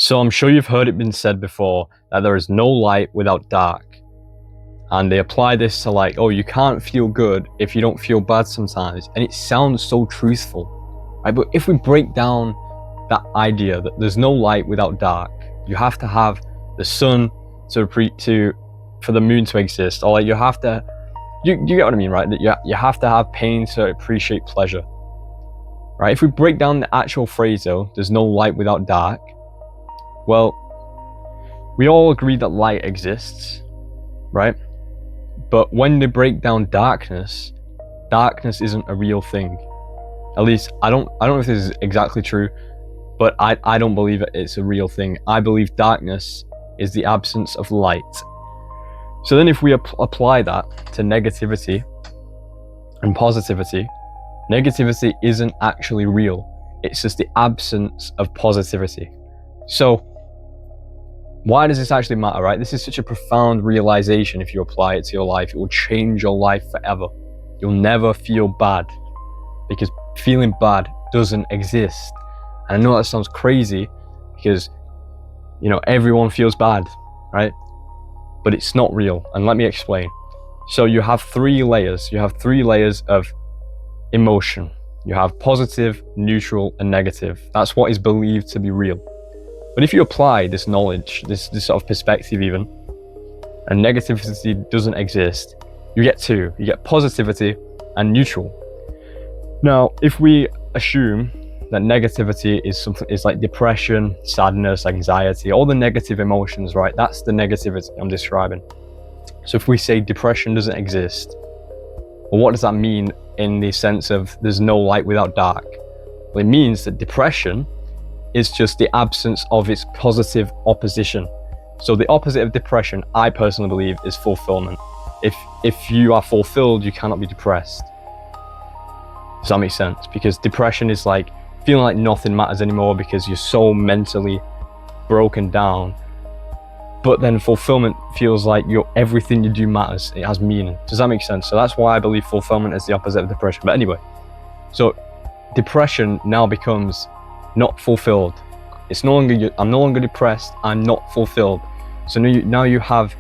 So I'm sure you've heard it been said before that there is no light without dark. And they apply this to like, oh, you can't feel good if you don't feel bad sometimes. And it sounds so truthful, right? But if we break down that idea that there's no light without dark, you have to have the sun for the moon to exist, or like you have to, you get what I mean, right? That you have to have pain to appreciate pleasure, right? If we break down the actual phrase though, there's no light without dark. Well, we all agree that light exists, right? But when they break down darkness isn't a real thing. At least I don't know if this is exactly true, but I don't believe it's a real thing. I believe darkness is the absence of light. So then if we apply that to negativity and positivity, negativity isn't actually real. It's just the absence of positivity. So why does this actually matter, right? This is such a profound realization. If you apply it to your life, it will change your life forever. You'll never feel bad because feeling bad doesn't exist. And I know that sounds crazy because, you know, everyone feels bad, right? But it's not real. And let me explain. So you have three layers. You have three layers of emotion. You have positive, neutral, and negative. That's what is believed to be real. But if you apply this knowledge, this sort of perspective even, and negativity doesn't exist, you get two. You get positivity and neutral. Now, if we assume that negativity is like depression, sadness, anxiety, all the negative emotions, right? That's the negativity I'm describing. So if we say depression doesn't exist, well, what does that mean in the sense of there's no light without dark? Well, it means that depression is just the absence of its positive opposition. So the opposite of depression, I personally believe, is fulfillment. If you are fulfilled, you cannot be depressed. Does that make sense? Because depression is like feeling like nothing matters anymore because you're so mentally broken down. But then fulfillment feels like everything you do matters. It has meaning. Does that make sense? So that's why I believe fulfillment is the opposite of depression. But anyway, so depression now becomes not fulfilled. It's no longer I'm no longer depressed, I'm not fulfilled. So now you have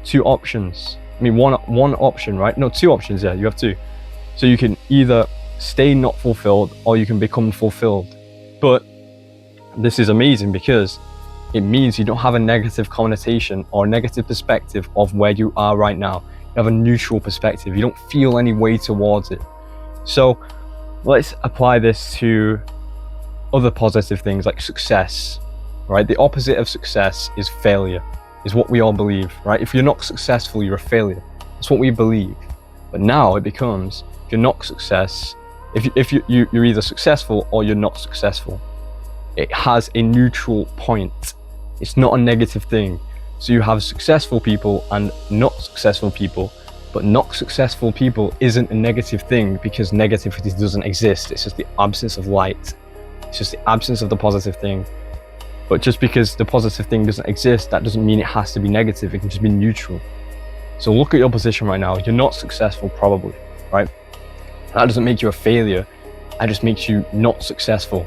two options. I mean one option, right? No, two options, yeah, you have two. So you can either stay not fulfilled or you can become fulfilled. But this is amazing because it means you don't have a negative connotation or a negative perspective of where you are right now. You have a neutral perspective. You don't feel any way towards it. So let's apply this to other positive things like success, right? The opposite of success is failure, is what we all believe, right? If you're not successful, you're a failure. That's what we believe. But now it becomes, if you're not you're either successful or you're not successful. It has a neutral point. It's not a negative thing. So you have successful people and not successful people, but not successful people isn't a negative thing because negativity doesn't exist. It's just the absence of light. It's just the absence of the positive thing. But just because the positive thing doesn't exist, that doesn't mean it has to be negative. It can just be neutral. So look at your position right now. You're not successful probably, right? That doesn't make you a failure. That just makes you not successful,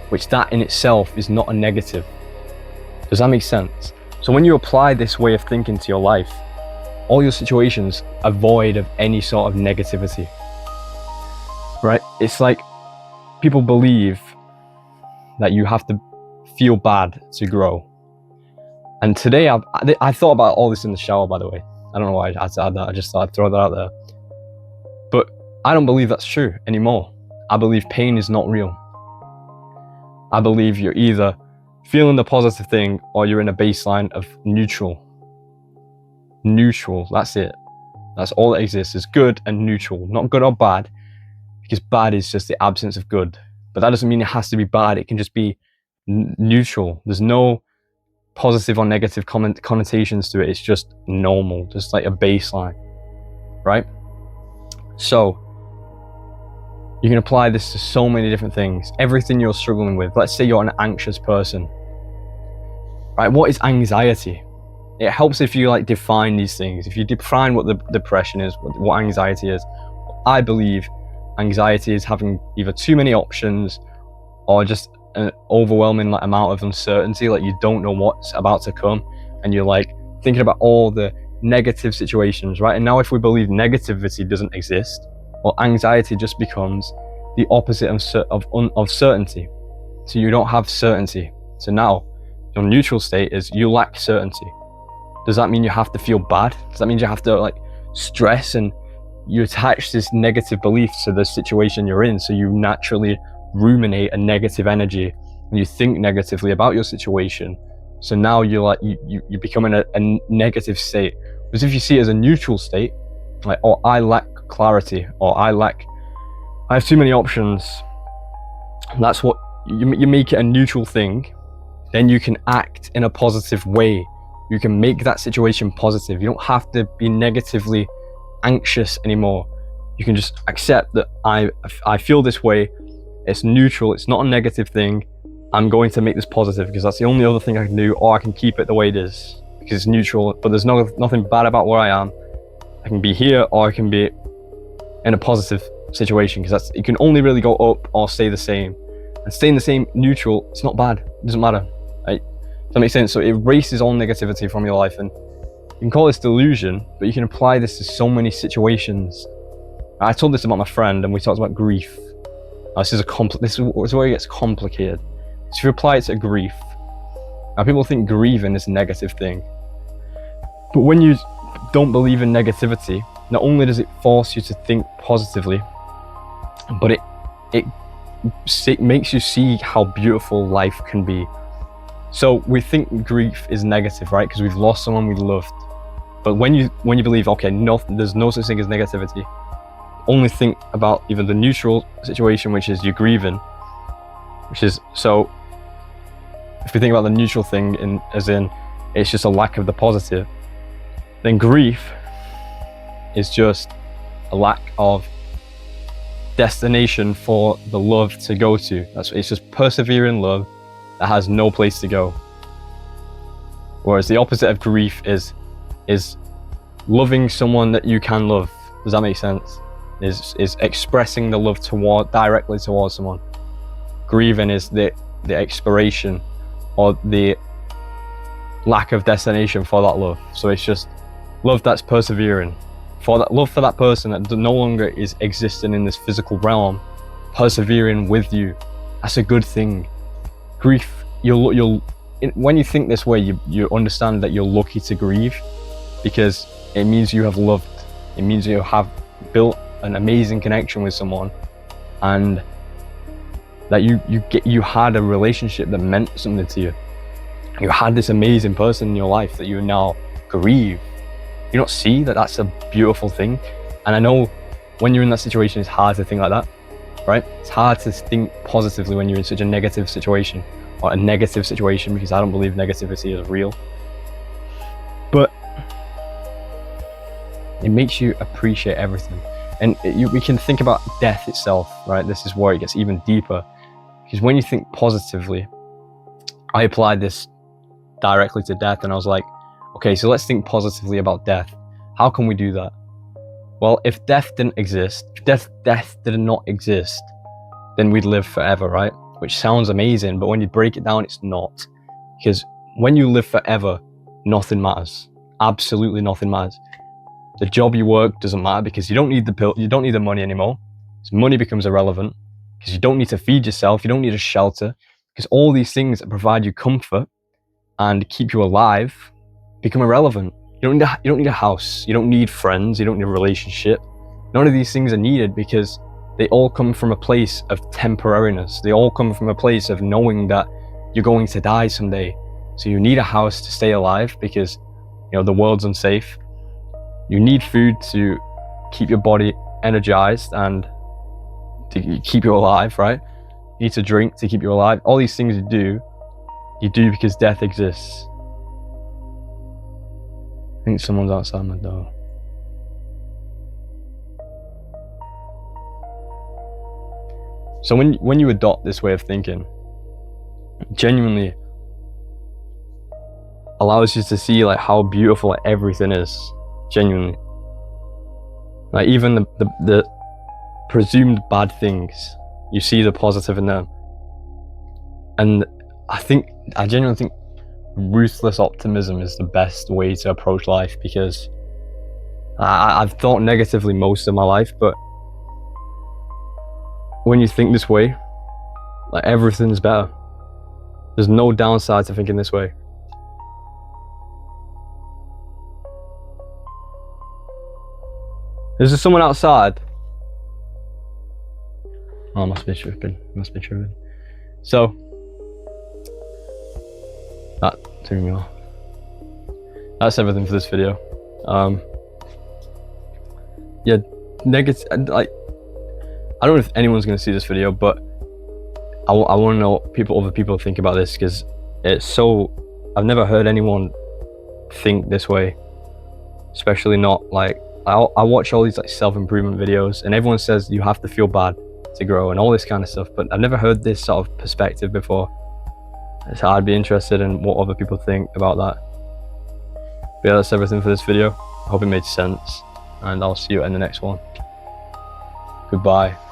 which that in itself is not a negative. Does that make sense? So when you apply this way of thinking to your life, all your situations are void of any sort of negativity, right? It's like people believe that you have to feel bad to grow. And today I thought about all this in the shower, by the way. I don't know why I had to add that. I just thought I'd throw that out there. But I don't believe that's true anymore. I believe pain is not real. I believe you're either feeling the positive thing or you're in a baseline of neutral. Neutral, that's it. That's all that exists, is good and neutral. Not good or bad, because bad is just the absence of good. But that doesn't mean it has to be bad. It can just be neutral. There's no positive or negative connotations to it. It's just normal, just like a baseline, right? So you can apply this to so many different things. Everything you're struggling with. Let's say you're an anxious person, right? What is anxiety? It helps if you like define these things. If you define what the depression is, what anxiety is. I believe anxiety is having either too many options or just an overwhelming like amount of uncertainty, like you don't know what's about to come, and you're like thinking about all the negative situations, right? And now if we believe negativity doesn't exist, well, anxiety just becomes the opposite of certainty. So you don't have certainty. So now your neutral state is you lack certainty. Does that mean you have to feel bad? Does that mean you have to like stress, and you attach this negative belief to the situation you're in, so you naturally ruminate a negative energy and you think negatively about your situation? So now you're like you become in a negative state. Because if you see it as a neutral state, like, oh, I lack clarity, or I have too many options, that's what you make it a neutral thing, then you can act in a positive way. You can make that situation positive. You don't have to be negatively anxious anymore. You can just accept that I feel this way. It's neutral. It's not a negative thing. I'm going to make this positive because that's the only other thing I can do, or I can keep it the way it is because it's neutral. But there's nothing bad about where I am. I can be here, or I can be in a positive situation, because you can only really go up or stay the same. And staying the same, neutral, it's not bad. It doesn't matter. Right? Does that make sense? So it erases all negativity from your life, and you can call this delusion, but you can apply this to so many situations. I told this about my friend, and we talked about grief. Now, this is where it gets complicated. So if you apply it to grief, now people think grieving is a negative thing, but when you don't believe in negativity, not only does it force you to think positively, but it makes you see how beautiful life can be. So we think grief is negative, right? Because we've lost someone we loved. But when you believe, okay, there's no such thing as negativity, only think about even the neutral situation, which is you're grieving, which is, so if we think about the neutral thing as in it's just a lack of the positive, then grief is just a lack of destination for the love to go to. It's just persevering love that has no place to go. Whereas the opposite of grief is loving someone that you can love. Does that make sense? Is expressing the love directly towards someone. Grieving is the expiration or the lack of destination for that love. So it's just love that's persevering. For that love for that person that no longer is existing in this physical realm, persevering with you. That's a good thing. Grief, when you think this way, you understand that you're lucky to grieve, because it means you have loved. It means you have built an amazing connection with someone, and that you had a relationship that meant something to you. You had this amazing person in your life that you now grieve. You don't see that that's a beautiful thing. And I know when you're in that situation, it's hard to think like that, right? It's hard to think positively when you're in such a negative situation, or a negative situation, because I don't believe negativity is real. But it makes you appreciate everything. And we can think about death itself, right? This is where it gets even deeper, because when you think positively, I applied this directly to death, and I was like, okay, so let's think positively about death. How can we do that? Well, if death didn't exist, if death did not exist, then we'd live forever, right? Which sounds amazing, but when you break it down, it's not. Because when you live forever, nothing matters. Absolutely nothing matters. The job you work doesn't matter, because you don't need the money anymore. So money becomes irrelevant, because you don't need to feed yourself, you don't need a shelter, because all these things that provide you comfort and keep you alive become irrelevant. You don't need a house, you don't need friends, you don't need a relationship. None of these things are needed, because they all come from a place of temporariness. They all come from a place of knowing that you're going to die someday. So you need a house to stay alive, because the world's unsafe. You need food to keep your body energized and to keep you alive, right? You need to drink to keep you alive. All these things you do because death exists. I think someone's outside my door. So when you adopt this way of thinking, it genuinely allows you to see like how beautiful everything is. Genuinely, like even the presumed bad things, you see the positive in them. And I genuinely think ruthless optimism is the best way to approach life, because I've thought negatively most of my life, but when you think this way, like, everything's better. There's no downside to thinking this way. Is there someone outside? Oh, must be tripping. So, that threw me off. That's everything for this video. Yeah, negative. Like, I don't know if anyone's gonna see this video, but I want to know what other people think about this, because it's so. I've never heard anyone think this way, especially not like. I watch all these like self-improvement videos, and everyone says you have to feel bad to grow and all this kind of stuff, but I've never heard this sort of perspective before. So I'd be interested in what other people think about that. But yeah, that's everything for this video. I hope it made sense, and I'll see you in the next one. Goodbye.